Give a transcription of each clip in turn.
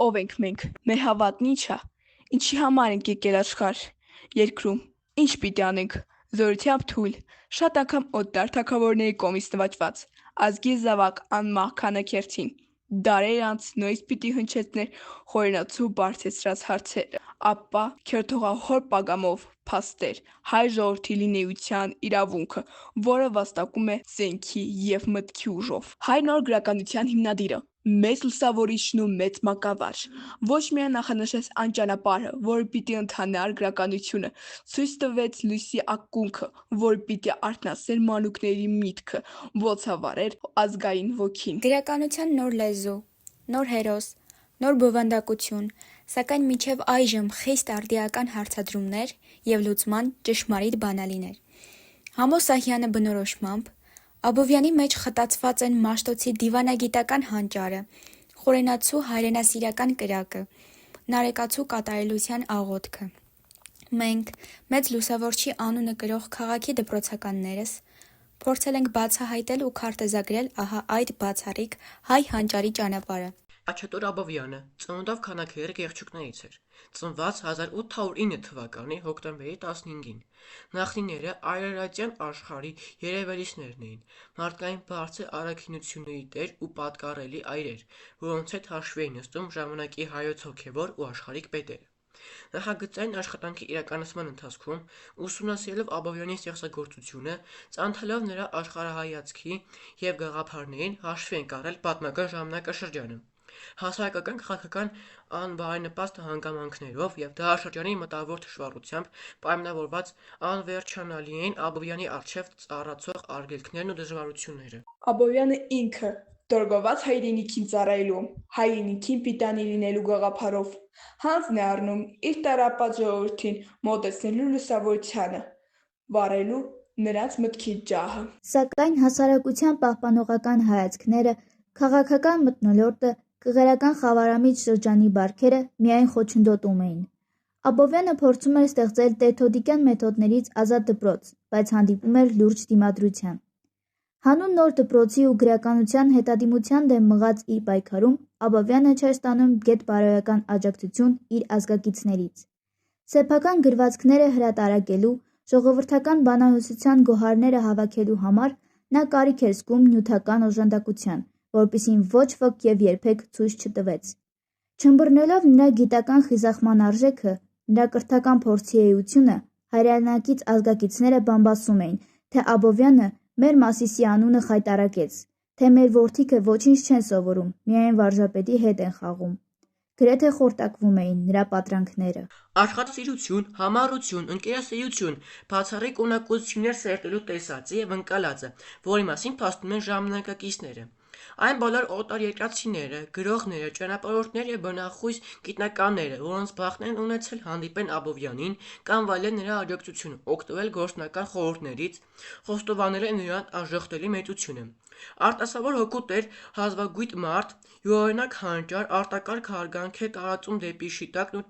Ով ենք մենք, մեր հավատն ի՞նչ ա, ինչի համար ենք եկել աշխարհ, երկրում, ի՞նչ պիտի անենք, զորությամբ թույլ, շատ անգամ օտար թագավորների կողմից նվաճված, ազգի զավակ անմահ քանաքերթին, դարեր անց նույնիսկ պիտի հնչեցներ խորենացու բարձեցրած հարցերը, ապա քերթողահոր պատգամով փաստեր, հայ ժողովրդի լինեության իրավունքը, որը վաստակում է զենքի և մտքի ուժով, հայ նոր գրականության հիմնադիրը, մեծ լուսավորիչն ու մեծ մանկավարժ, ոչ միայն նախանշեց այն ճանապարհը, որը պիտի ընթանար գրականությունը, ցույց տվեց լույսի ակունքը, որը պիտի արթնացներ մանուկների միտքը, ոգևորեր ազգային ոգին։ Գրականության նոր լեզու, նոր հերոս, նոր բովանդակություն, սակայն մինչև այժմ խիստ արդիական հարցադրումներ և լուծման ճշմարիտ բանալիներ։ Համո Սահյանի բնորոշմամբ Աբովյանի մեջ խտացված են Մաշտոցի դիվանագիտական հանճարը, խորենացու հայրենասիրական կրակը, նարեկացու կատարելության աղոթքը։ Մենք, մեծ լուսավորչի անունը կրող քաղաքի դպրոցականներս, փորձել ենք բացահայտել ու քարտեզագրել ահա այդ բացառիկ հայ հանճարի ճանապարհը։ Խաչատուր Աբովյանը ծնունդով քանաքեռ Գեղչուկներից էր, ծնված 1809 թվականի հոկտեմբերի 15-ին։ Նախնիները արարատյան աշխարհի երևելիցներն էին, մարդկային բարձր առաքինությունների տեր ու պատկառելի այրեր, որոնց հետ հաշվի էին նստում ժամանակի հայոց հոգևոր ու աշխարհիկ պետերը։ Նախագծային աշխատանքի իրականացման ընթացքում ուսումնասիրելով Աբովյանի ստեղծագործությունը, ծանոթալով նրա աշխարհայացքի և գաղափարներին, հաշվի ենք առել պատմական ժամանակաշրջանը, հասարակական քաղաքական անբարենպաստ հանգամանքներով և դարաշրջանի մտավոր թշվառությամբ պայմանավորված անվերջանալի էին Աբովյանի առջև ծառացող արգելքներն ու դժվարությունները։ Աբովյանը ինքը, տորգոված հայրենիքին ծառայելու, հայրենիքին պիտանի լինելու գաղափարով, հանձն է առնում իր տառապած ժողովրդին մոտեցնելու լուսավորությանը, վառելու նրանց մտքի ջահը։ Սակայն հասարակության պահպանողական հայացքները, քաղաքական մթնոլորտը, կղերական խավարամիտ շրջանի բարքերը միայն խոչընդոտում էին։ Աբովյանը փորձում էր ստեղծել տեթոդիկյան մեթոդներից ազատ դպրոց, բայց հանդիպում էր լուրջ դիմադրության։ Հանուն նոր դպրոցի ու գրականության հետադիմության դեմ մղած իր պայքարում Աբովյանը չէր ստանում գետ-բարոյական աջակցություն իր ազգակիցներից։ Սեփական գրվածքները հրատարակելու, ժողովրդական բանահյուսության գոհարները հավաքելու համար նա կարիք էր զգում նյութական օժանդակության, որպիսին ոչ ոք և երբեք ցույց չտվեց։ Չըմբռնելով նրա գիտական խիզախման արժեքը, նրա կրթական փորձի էությունը, հայրենակից ազգակիցները բամբասում էին, թե Աբովյանը մեր Մասիսի անունը խայտառակեց, թե մեր որդիքը ոչինչ չեն սովորում, միայն վարժապետի հետ են խաղում։ Գրեթե խորտակվում էին նրա պատրանքները։ Աշխատասիրություն, համառություն, ընկերասիրություն, բացառիկ ունակություններ սերտելու տեսածը և ընկալածը, որի մասին փաստում են ժամանակակիցները։ Այն բոլոր օտարերկրացիները, գրողները, ճանապարհորդները և բնախույս գիտնականները, որոնց բախտն են ունեցել հանդիպեն Աբովյանին կամ վայելեն նրա աջակցությունը, օգտվել գործնական խորհուրդներից, խոստովանել են նրան անժխտելի մեծությունը։ Արտասովոր հոգու տեր, հազվագյուտ մարդ, յուրօրինակ հանճար, արտակարգ հարգանք է տարածում դեպի շիտակն ու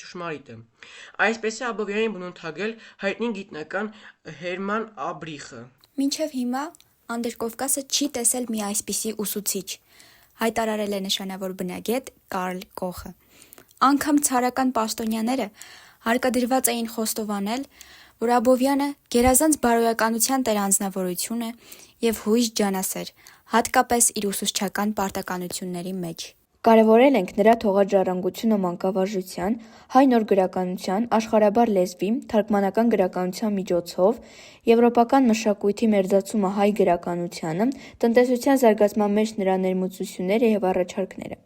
ճշմարիտը։ Այսպես է Աբովյանին բնութագրել հայտնի գիտնական Հերման Աբրիխը։ Մինչև հիմա Անդրկովկասը չի տեսել մի այսպիսի ուսուցիչ, հայտարարել է նշանավոր բնագետ Կարլ Կոխը։ Անգամ ցարական պաշտոնյաները հարկադրված էին խոստովանել, որ Աբովյանը գերազանց բարոյականության տեր-անձնավորություն է և հույժ ջանասեր, հատկապես իր ուսուցչական պարտականությունների մեջ։ Կարևորել ենք նրա թողած ժառանգությունը մանկավարժության, հայ նոր գրականության, աշխարհաբար լեզվի, թարգմանական գրականության միջոցով, եվրոպական մշակույթի մերձացումը հայ գրականությանը, տնտեսության զարգացման մեջ նրա ներմուծությունները և առաջարկները։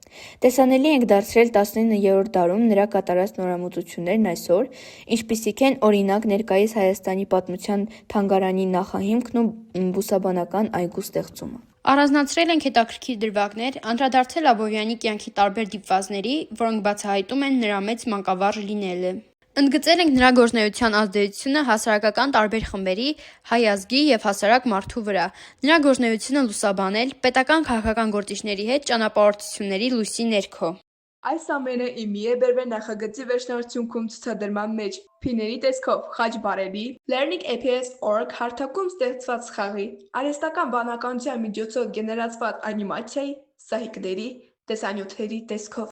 Տեսանելի ենք դարձրել 19-րդ դարում նրա կատարած նորամուծություններն այսօր, ինչպիսիք են օրինակ ներկայիս Հայաստանի պատմության թանգարանի նախահիմքն ու բուսաբանական այգու ստեղծումը։ Առանձնացրել ենք հետաքրքիր դրվագներ, անդրադարձել Աբովյանի կյանքի տարբեր դիպվածների, որոնք բացահայտում են նրա մեծ մանկավարժ լինելը։ Ընդգծել ենք նրա գործունեության ազդեցությունը հասարակական տարբեր խմբերի, հայ ազգի և հասարակ մարդու վրա, նրա գործունեությունը լուսաբանել պետական քաղաքական գործիչների հետ ճանապարհորդությունների լույսի ներքո։ Այս ամենը իմի է բերվել նախագծի վերջնարդյունքում ցուցադրման մեջ փիների տեսքով խաչ բարելի, learning.aps.org հարթակում ստեղծված խաղի, արհեստական բանականության միջոցով գեներացված անիմացիայի, սահիկների, տեսանյութերի տեսքով։